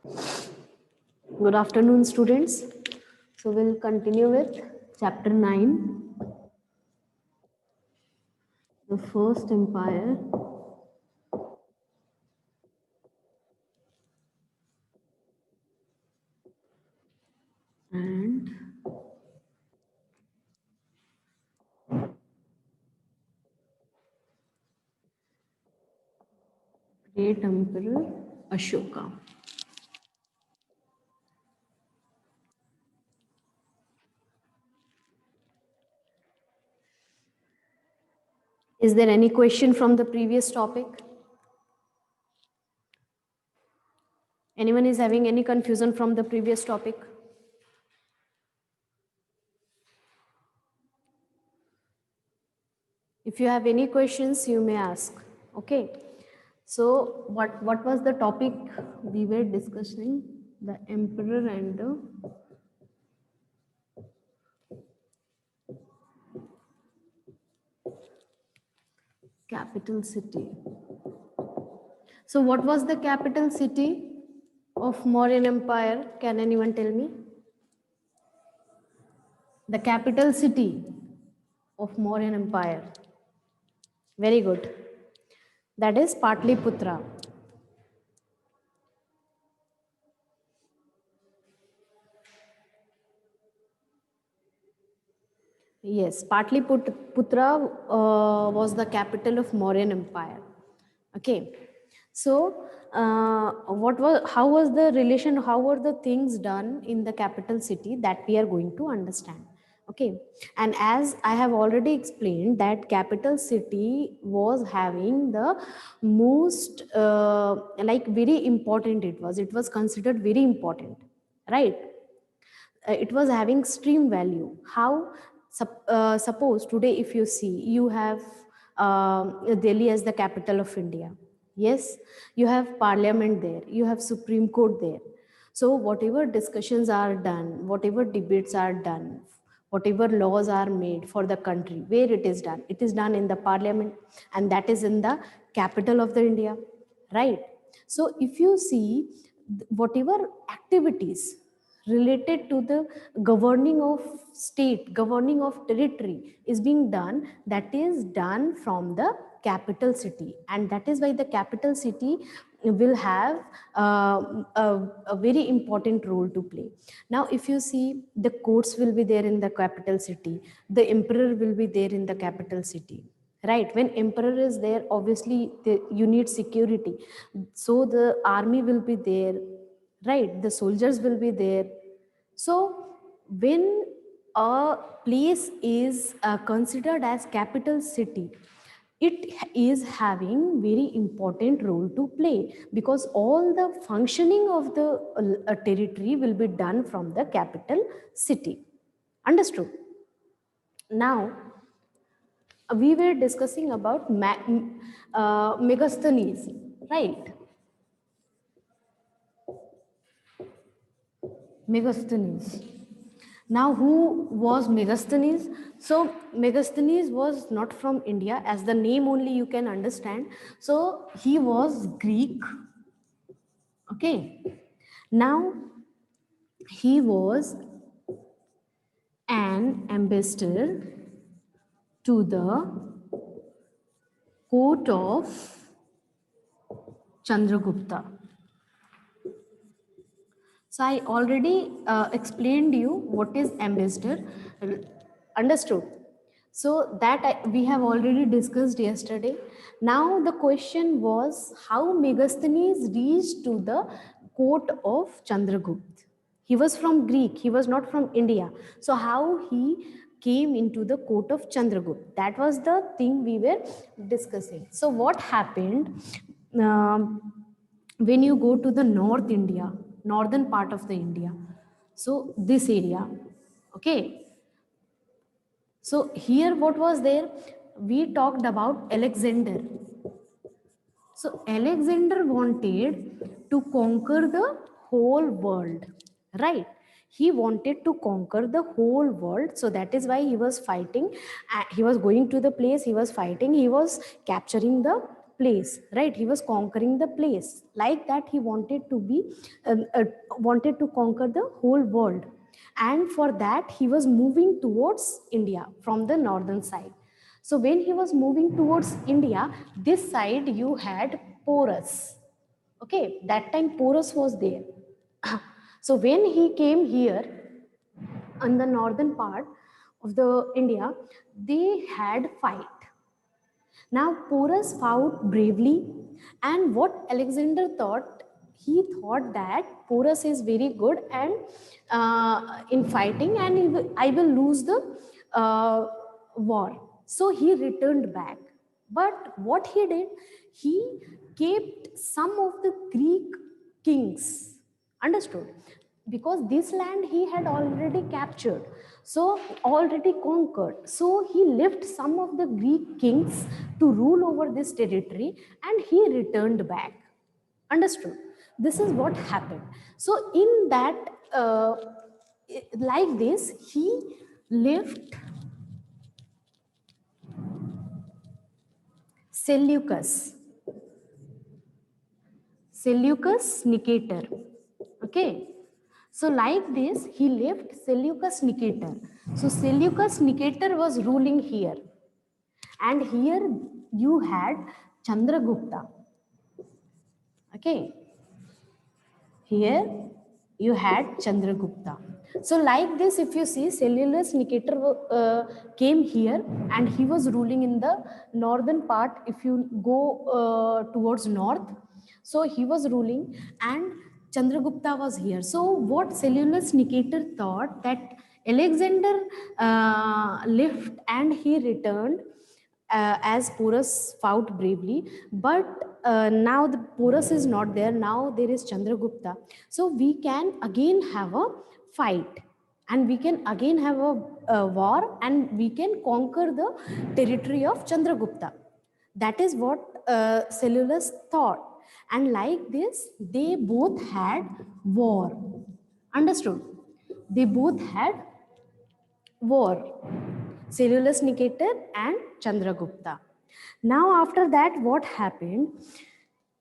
Good afternoon, students. So we'll continue with chapter 9, the first empire. And great emperor Ashoka. Is there any question from the previous topic? Anyone is having any confusion from the previous topic? If you have any questions, you may ask. Okay. So what was the topic we were discussing? The emperor and the capital city. So what was the capital city of Mauryan Empire? Can anyone tell me? The capital city of Mauryan Empire. Very good. That is Patliputra. Yes, Patliputra was the capital of Mauryan Empire. Okay. So how was the relation, how were the things done in the capital city, that we are going to understand. Okay. And as I have already explained, that capital city was having the most like very important, it was considered very important, right? It was having extreme value. How? Suppose today, if you see, you have Delhi as the capital of India. Yes, you have parliament there, you have Supreme Court there. So whatever discussions are done, whatever debates are done, whatever laws are made for the country, where it is done in the parliament, and that is in the capital of the India, right? So if you see, whatever activities related to the governing of state, governing of territory is being done, that is done from the capital city. And that is why the capital city will have a very important role to play. Now if you see, the courts will be there in the capital city, the emperor will be there in the capital city, right? When emperor is there, obviously you need security, so the army will be there, right? The soldiers will be there. So when a place is considered as capital city, it is having very important role to play, because all the functioning of the territory will be done from the capital city. Understood? Now we were discussing about Megasthenes, right? Megasthenes. Now, who was Megasthenes? So, Megasthenes was not from India, as the name only you can understand. So, he was Greek. Okay. Now, he was an ambassador to the court of Chandragupta. So I already explained you what is ambassador. Understood? So that we have already discussed yesterday. Now the question was how Megasthenes reached to the court of Chandragupta. He was from Greek. He was not from India. So how he came into the court of Chandragupta? That was the thing we were discussing. So what happened? When you go to the North India, northern part of the India, so this area, okay. So here what was there? We talked about Alexander. So Alexander wanted to conquer the whole world, right? He wanted to conquer the whole world. So that is why he was fighting. He was going to the place, he was fighting, he was capturing the place, right? He was conquering the place. Like that, he wanted to be, wanted to conquer the whole world. And for that, he was moving towards India from the northern side. So when he was moving towards India, this side you had Porus. Okay, that time Porus was there. So when he came here on the northern part of the India, they had fight. Now Porus fought bravely, and what Alexander thought, he thought that Porus is very good and in fighting, and I will lose the war. So he returned back. But what he did, he kept some of the Greek kings. Understood? Because this land he had already captured, so already conquered. So he left some of the Greek kings to rule over this territory, and he returned back. Understood? This is what happened. So in that, like this, he left Seleucus Nicator. Okay. So like this, he left Seleucus Nicator. So Seleucus Nicator was ruling here. And here you had Chandragupta. Okay. Here you had Chandragupta. So like this, if you see, Seleucus Nicator came here and he was ruling in the northern part. If you go towards north, so he was ruling and Chandragupta was here. So what Seleucus Nicator thought, that Alexander left and he returned as Porus fought bravely, but now the Porus is not there. Now there is Chandragupta. So we can again have a fight, and we can again have a war, and we can conquer the territory of Chandragupta. That is what Seleucus thought. And like this, they both had war. Understood? They both had war. Seleucus Nicator and Chandragupta. Now after that, what happened?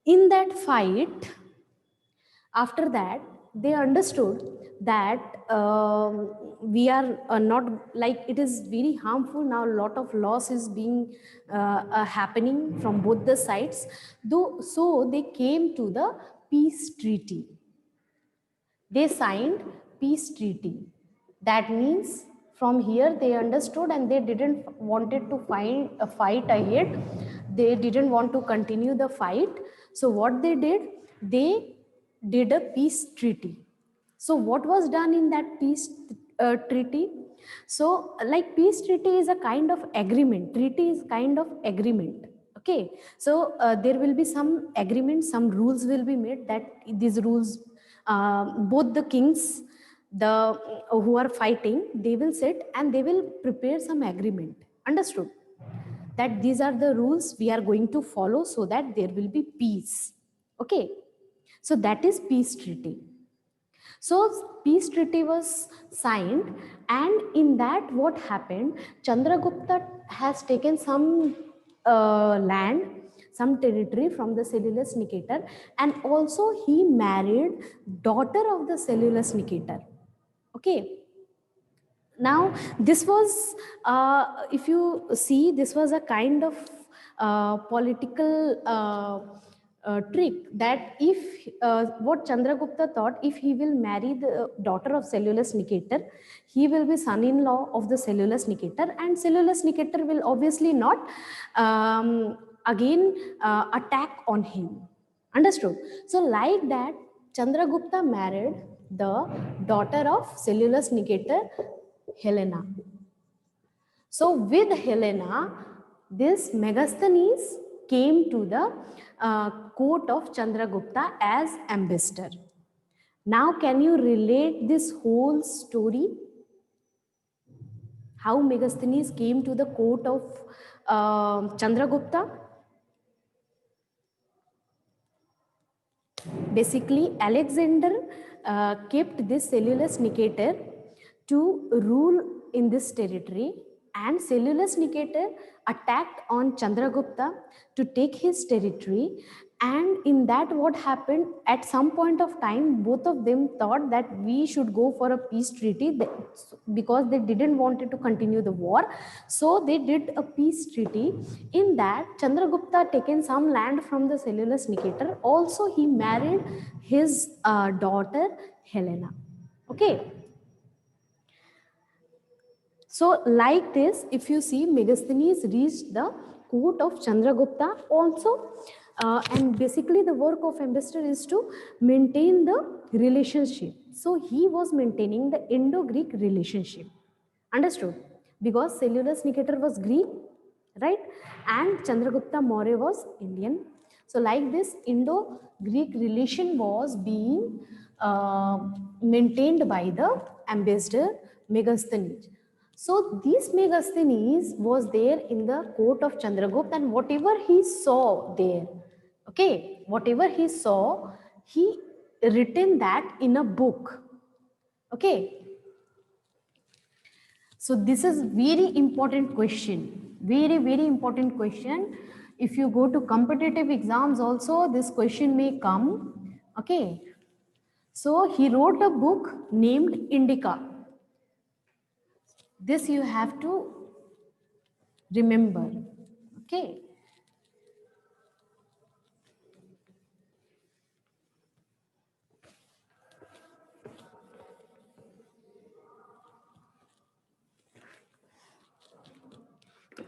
In that fight, after that, they understood that we are not, like, it is very harmful. Now a lot of loss is being happening from both the sides. So they came to the peace treaty. They signed peace treaty. That means from here they understood, and they didn't wanted to find a fight ahead. They didn't want to continue the fight. So what they did a peace treaty. So what was done in that peace treaty? So like peace treaty is a kind of agreement. Treaty is kind of agreement. Okay. So there will be some agreement, some rules will be made, that these rules, both the kings, the who are fighting, they will sit and they will prepare some agreement. Understood? That these are the rules we are going to follow so that there will be peace. Okay. So that is peace treaty. So peace treaty was signed, and in that what happened, Chandragupta has taken some land, some territory from the Seleucus Nicator, and also he married daughter of the Seleucus Nicator. Okay. Now this was, if you see, this was a kind of political trick, that if what Chandragupta thought, if he will marry the daughter of Seleucus Nicator, he will be son-in-law of the Seleucus Nicator, and Seleucus Nicator will obviously not again attack on him. Understood? So like that, Chandragupta married the daughter of Seleucus Nicator, Helena. So with Helena, this Megasthenes came to the court of Chandragupta as ambassador. Now can you relate this whole story? How Megasthenes came to the court of Chandragupta? Basically, Alexander kept this Seleucus Nicator to rule in this territory, and Seleucus Nicator attacked on Chandragupta to take his territory. And in that, what happened at some point of time, both of them thought that we should go for a peace treaty because they didn't wanted to continue the war. So they did a peace treaty. In that, Chandragupta taken some land from the Seleucus Nicator. Also, he married his daughter Helena. Okay. So like this, if you see, Megasthenes reached the court of Chandragupta also, and basically the work of ambassador is to maintain the relationship. So he was maintaining the Indo-Greek relationship. Understood? Because Seleucus Nicator was Greek, right? And Chandragupta Maurya was Indian. So like this, Indo-Greek relation was being maintained by the ambassador Megasthenes. So this Megasthenes was there in the court of Chandragupta, and whatever he saw there, okay, whatever he saw, he written that in a book. Okay. So this is very important question, very, very important question. If you go to competitive exams also, this question may come. Okay. So he wrote a book named Indica. This you have to remember. Okay.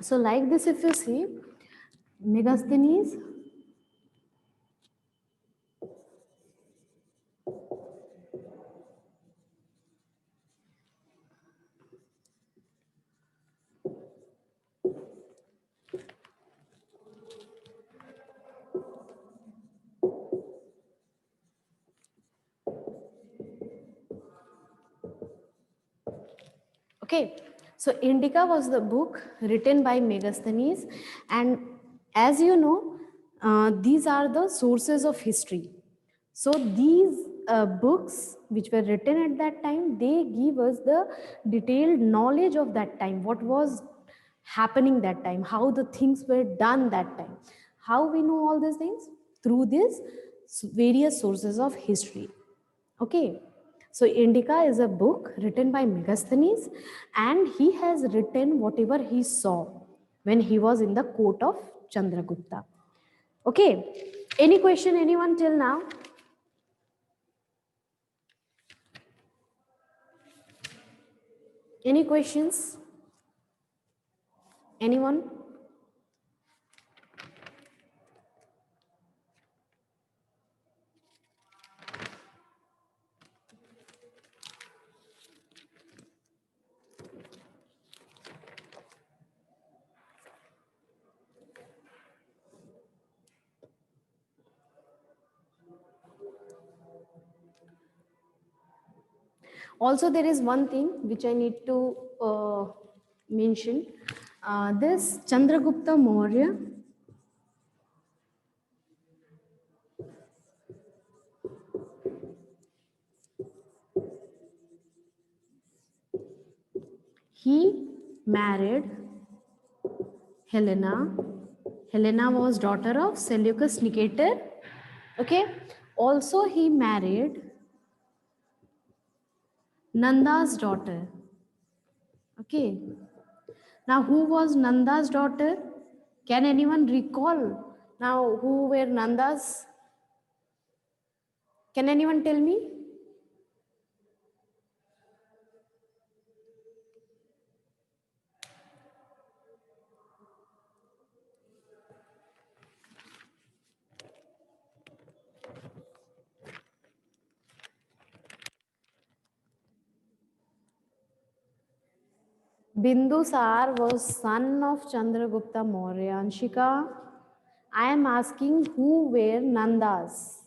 So like this, if you see, Megasthenes okay, so Indica was the book written by Megasthenes, and as you know, these are the sources of history. So these books which were written at that time, they give us the detailed knowledge of that time, what was happening that time, how the things were done that time. How we know all these things? Through these various sources of history. Okay. So Indica is a book written by Megasthenes, and he has written whatever he saw when he was in the court of Chandragupta. Okay. Any question, anyone till now? Any questions? Anyone? Also, there is one thing which I need to mention. This Chandragupta Maurya, he married Helena. Helena was daughter of Seleucus Nicator. Okay. Also, he married Nanda's daughter. Okay. Now, who was Nanda's daughter? Can anyone recall now who were Nanda's? Can anyone tell me? Bindusar was son of Chandragupta Maurya. Anshika, I am asking who were Nandas.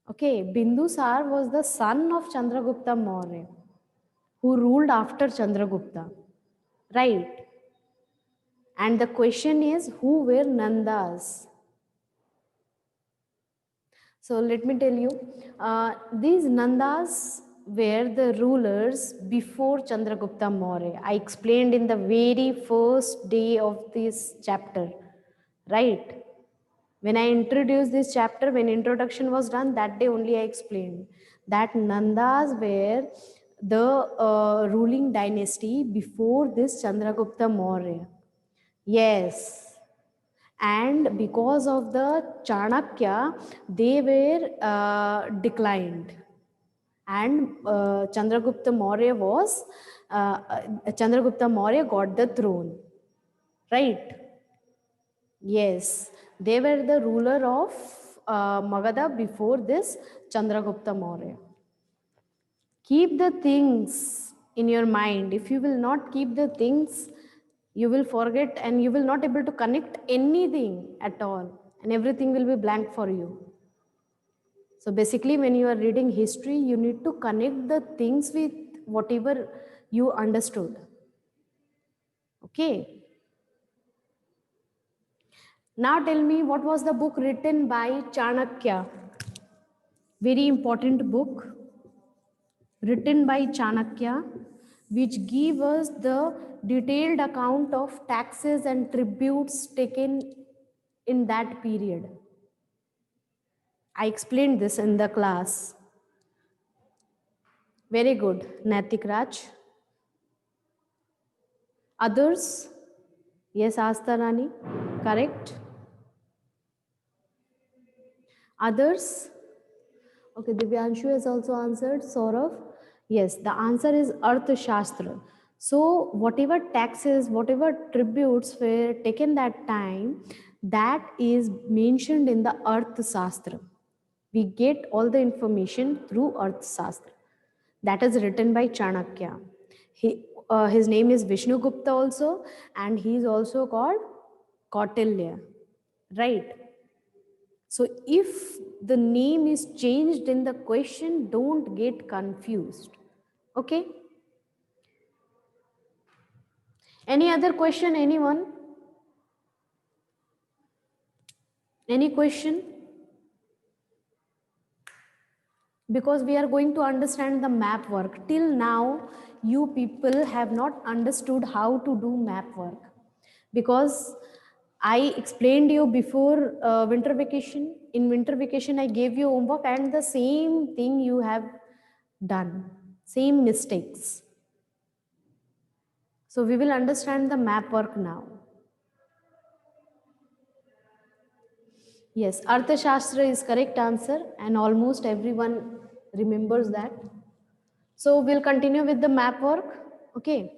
Okay, Bindusar was the son of Chandragupta Maurya, who ruled after Chandragupta. Right. And the question is, who were Nandas? So let me tell you, these Nandas were the rulers before Chandragupta Maurya. I explained in the very first day of this chapter, right? When I introduced this chapter, when introduction was done, that day only I explained that Nandas were the ruling dynasty before this Chandragupta Maurya. Yes, and because of the Chanakya, they were declined, and Chandragupta Maurya got the throne, right? Yes, they were the ruler of Magadha before this Chandragupta Maurya. Keep the things in your mind. If you will not keep the things, you will forget and you will not able to connect anything at all, and everything will be blank for you. So basically, when you are reading history, you need to connect the things with whatever you understood. Okay. Now tell me, what was the book written by Chanakya? Very important book written by Chanakya, which give us the detailed account of taxes and tributes taken in that period. I explained this in the class. Very good, Natik Raj. Others? Yes, Asta Rani, correct. Others? Okay, Divyanshu has also answered. Saurav? Yes, the answer is Arthashastra. So, whatever taxes, whatever tributes were taken that time, that is mentioned in the Arthashastra. We get all the information through Arthashastra. That is written by Chanakya. His name is Vishnu Gupta also, and he is also called Kautilya. Right? So if the name is changed in the question, don't get confused. Okay? Any other question, anyone? Any question? Because we are going to understand the map work. Till now, you people have not understood how to do map work. Because I explained you before winter vacation. In winter vacation, I gave you homework and the same thing you have done. Same mistakes. So we will understand the map work now. Yes, Arthashastra is correct answer and almost everyone remembers that. So we'll continue with the map work. Okay.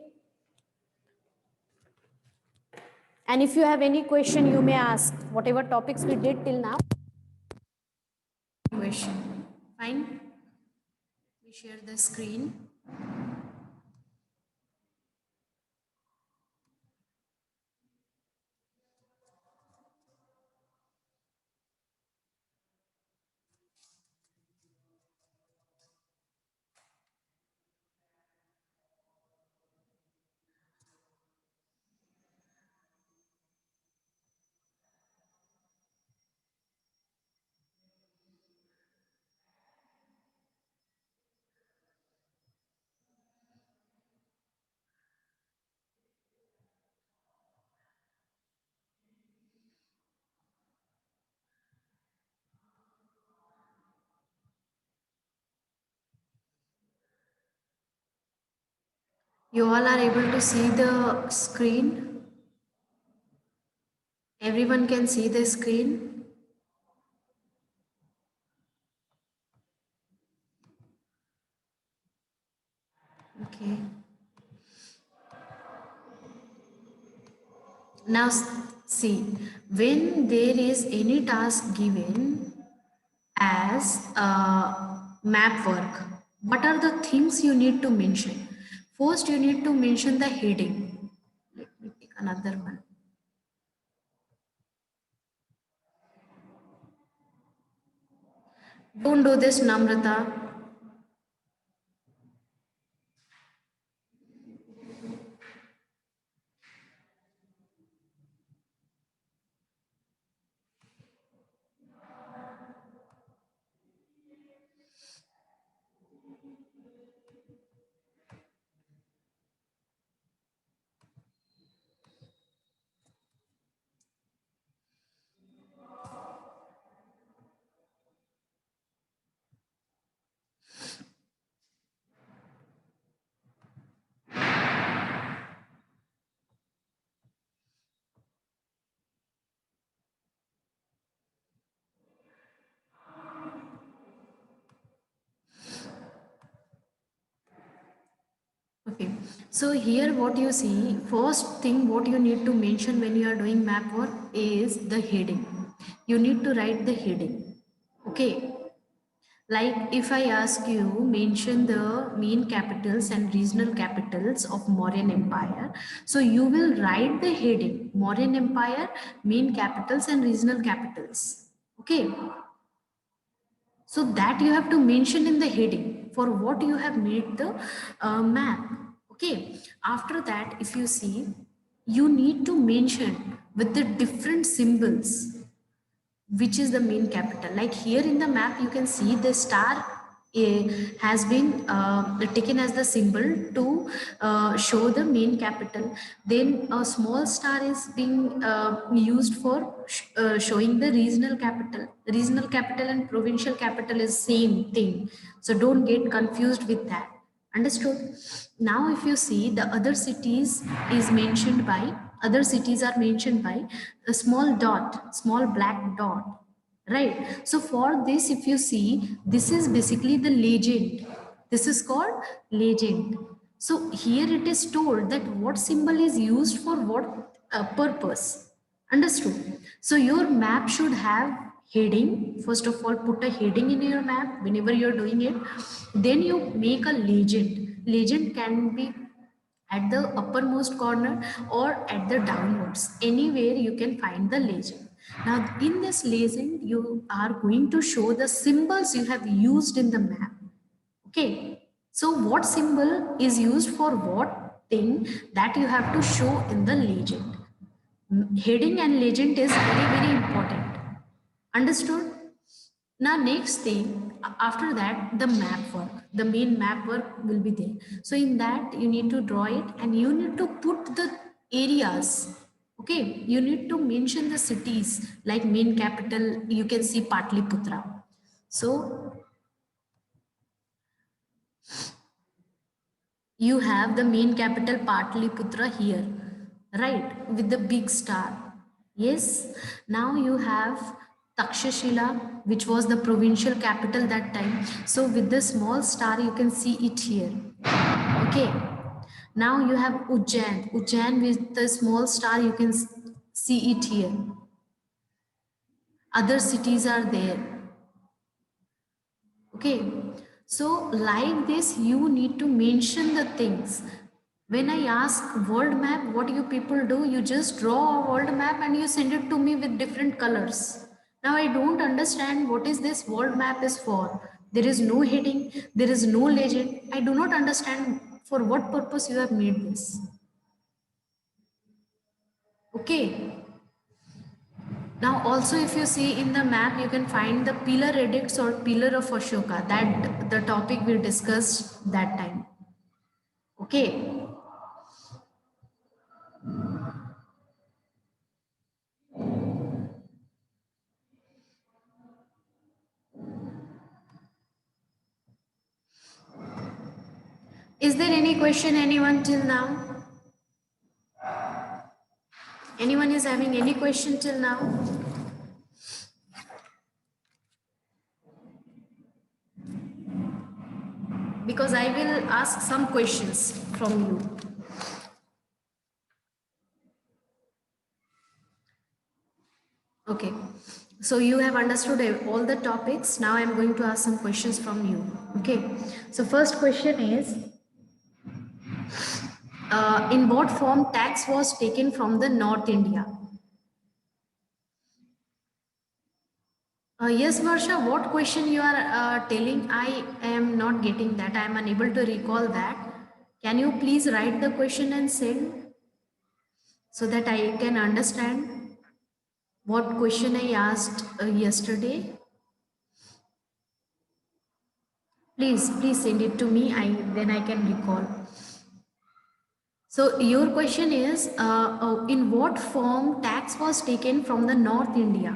And if you have any question, you may ask. Whatever topics we did till now. Question. Fine. We share the screen. You all are able to see the screen. Everyone can see the screen. Okay. Now see, when there is any task given as map work, what are the things you need to mention? First, you need to mention the heading. Let me take another one. Don't do this, Namrata. Okay, so here what you see, first thing what you need to mention when you are doing map work is the heading. You need to write the heading. Okay, like if I ask you mention the main capitals and regional capitals of Mauryan Empire, so you will write the heading Mauryan Empire, main capitals and regional capitals. Okay, so that you have to mention in the heading for what you have made the map. Okay, after that if you see, you need to mention with the different symbols which is the main capital. Like here in the map you can see the star has been taken as the symbol to show the main capital. Then a small star is being used for showing the regional capital. Regional capital and provincial capital is same thing, so don't get confused with that. Understood? Now if you see, the other cities is mentioned by, other cities are mentioned by a small dot, small black dot, right? So for this, if you see, this is basically the legend. This is called legend. So here it is told that what symbol is used for what purpose. Understood? So your map should have heading. First of all, put a heading in your map whenever you're doing it. Then you make a legend. Legend can be at the uppermost corner or at the downwards. Anywhere you can find the legend. Now in this legend, you are going to show the symbols you have used in the map. Okay. So what symbol is used for what thing, that you have to show in the legend. Heading and legend is very, very important. Understood? Now next thing, after that, the map work, the main map work will be there. So in that you need to draw it and you need to put the areas. Okay, you need to mention the cities, like main capital you can see Patliputra. So you have the main capital Patliputra here, right, with the big star. Yes. Now you have Takshashila, which was the provincial capital that time, so with the small star you can see it here. Okay. Now you have Ujjain with the small star, you can see it here. Other cities are there. Okay, so like this you need to mention the things. When I ask world map, what you people do, you just draw a world map and you send it to me with different colors. Now I don't understand what is this world map is for. There is no heading, there is no legend. I do not understand for what purpose you have made this. Okay. Now also if you see in the map, you can find the pillar edicts or pillar of Ashoka, that the topic we discussed that time. Okay. Is there any question anyone till now? Anyone is having any question till now? Because I will ask some questions from you. Okay. So you have understood all the topics. Now I'm going to ask some questions from you. Okay. So first question is, in what form tax was taken from the North India? Yes, Varsha, what question you are telling? I am not getting that. I am unable to recall that. Can you please write the question and send so that I can understand what question I asked yesterday? Please send it to me. Then I can recall. So your question is, in what form tax was taken from the North India?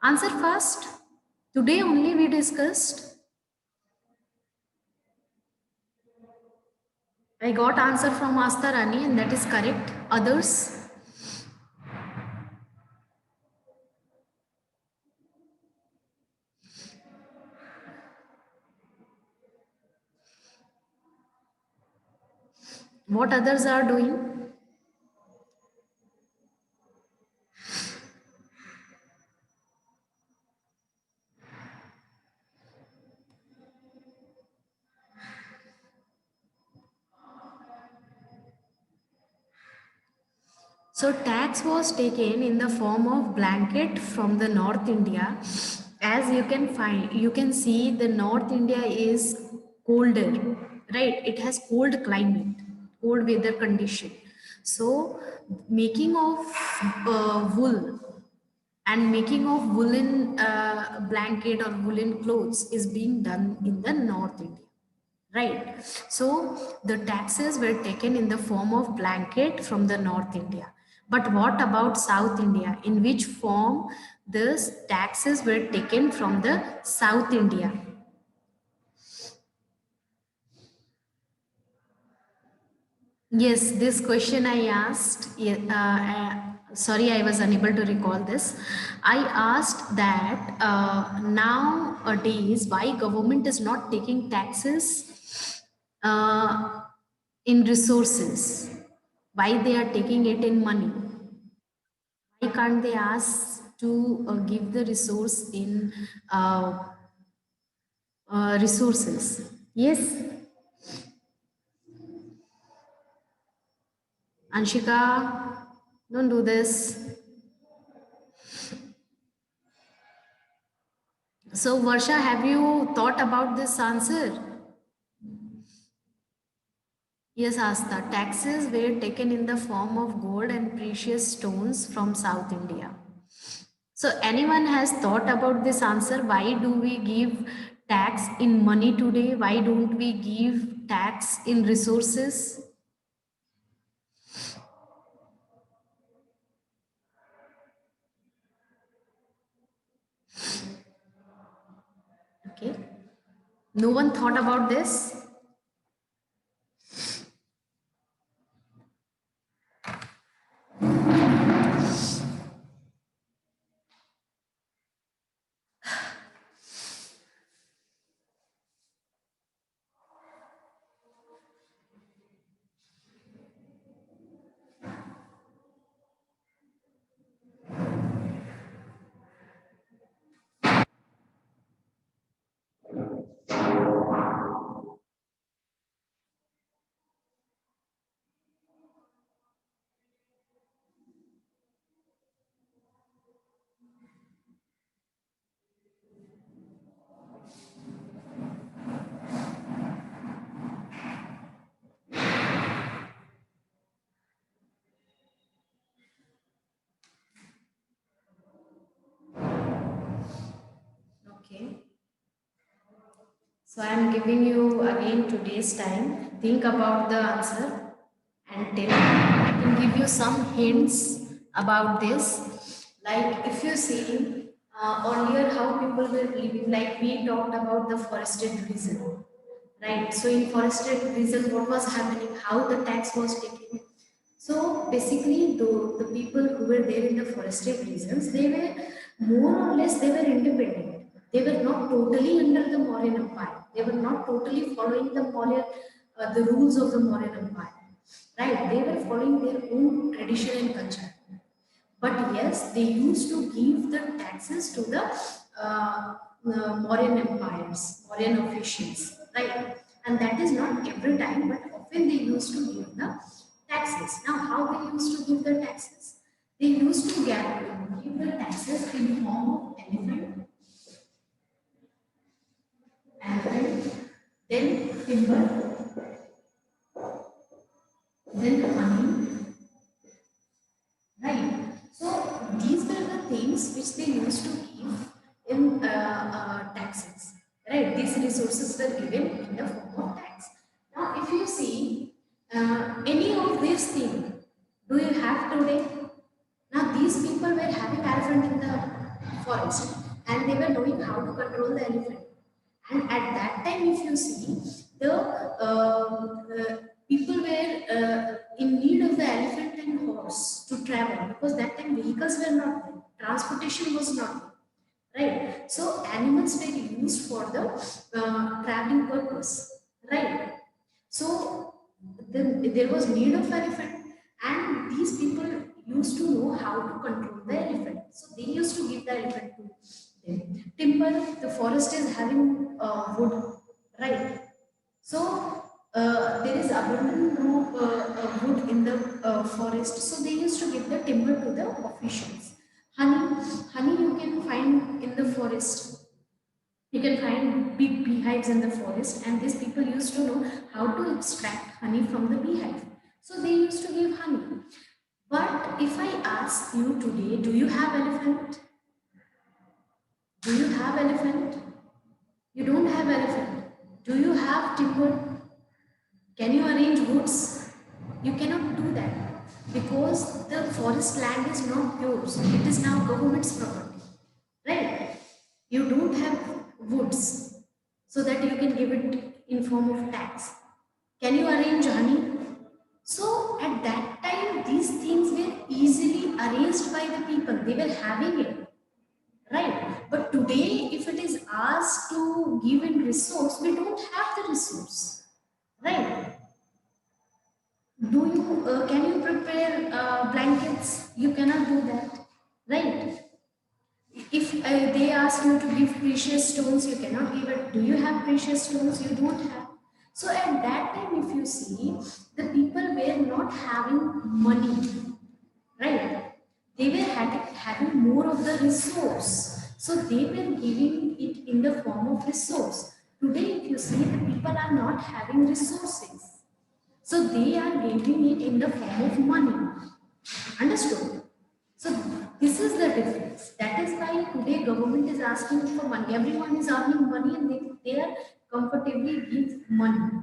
Answer fast. Today only we discussed. I got answer from Asta Rani and that is correct. Others? What others are doing? So tax was taken in the form of blanket from the North India. As you can see the North India is colder, right? It has cold climate, cold weather condition. So making of wool and making of woolen blanket or woolen clothes is being done in the North India. Right. So the taxes were taken in the form of blanket from the North India. But what about South India? In which form the taxes were taken from the South India? Yes, this question I asked. Sorry, I was unable to recall this. I asked that nowadays why government is not taking taxes in resources, why they are taking it in money. Why can't they ask to give the resource in resources? Yes, Anshika, don't do this. So, Varsha, have you thought about this answer? Yes, Asta. Taxes were taken in the form of gold and precious stones from South India. So, anyone has thought about this answer? Why do we give tax in money today? Why don't we give tax in resources? Okay. No one thought about this? Okay. So I am giving you again today's time. Think about the answer and tell. I can give you some hints about this. Like if you see earlier how people were living, like we talked about the forested region, right? So in forested region, what was happening? How the tax was taken? So basically, the people who were there in the forested regions, they were more or less they were independent. They were not totally under the Mauryan Empire. They were not totally following the Mauryan, the rules of the Mauryan Empire. Right? They were following their own tradition and culture. But yes, they used to give the taxes to the Mauryan empires, Mauryan officials, right? And that is not every time, but often they used to give the taxes. Now, how they used to give the taxes? They used to give the taxes in the form of elephant, then timber, then money, right? So these were the things which they used to give in taxes, right? These resources were given in the form of tax. Now, if you see any of these things, do you have today? Now, these people were having elephant in the forest, and they were knowing how to control the elephant. And at that time, if you see, the people were in need of the elephant and horse to travel because that time vehicles were not there, transportation was not there, right? So animals were used for the traveling purpose, right? So there was need of elephant, and these people used to know how to control the elephant. So they used to give the elephant to them. Timber, the forest is having wood, right? So there is abundant wood in the forest. So they used to give the timber to the officials. Honey you can find in the forest. You can find big beehives in the forest, and these people used to know how to extract honey from the beehive. So they used to give honey. But if I ask you today, do you have elephant? Do you have elephant? You don't have elephant. Do you have timber? Can you arrange woods? You cannot do that because the forest land is not yours. It is now government's property, right? You don't have woods so that you can give it in form of tax. Can you arrange honey? So at that time, these things were easily arranged by the people. They were having it, right? But today, if it is asked to give in resource, we don't have the resource, right? Do you can you prepare blankets? You cannot do that, right? If they ask you to give precious stones, you cannot give it. Do you have precious stones? You don't have. So at that time, if you see, the people were not having money, right? They were having more of the resource. So they were giving it in the form of resource. Today, if you see, the people are not having resources. So they are giving it in the form of money. Understood? So this is the difference. That is why today government is asking for money. Everyone is earning money and they are comfortably give money.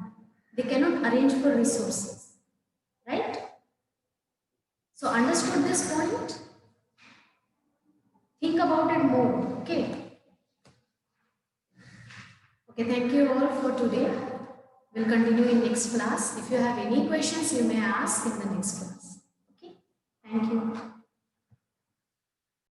They cannot arrange for resources. Right? So understood this point? Think about it more. Okay. Okay, thank you all for today. We'll continue in next class. If you have any questions, you may ask in the next class. Okay. Thank you.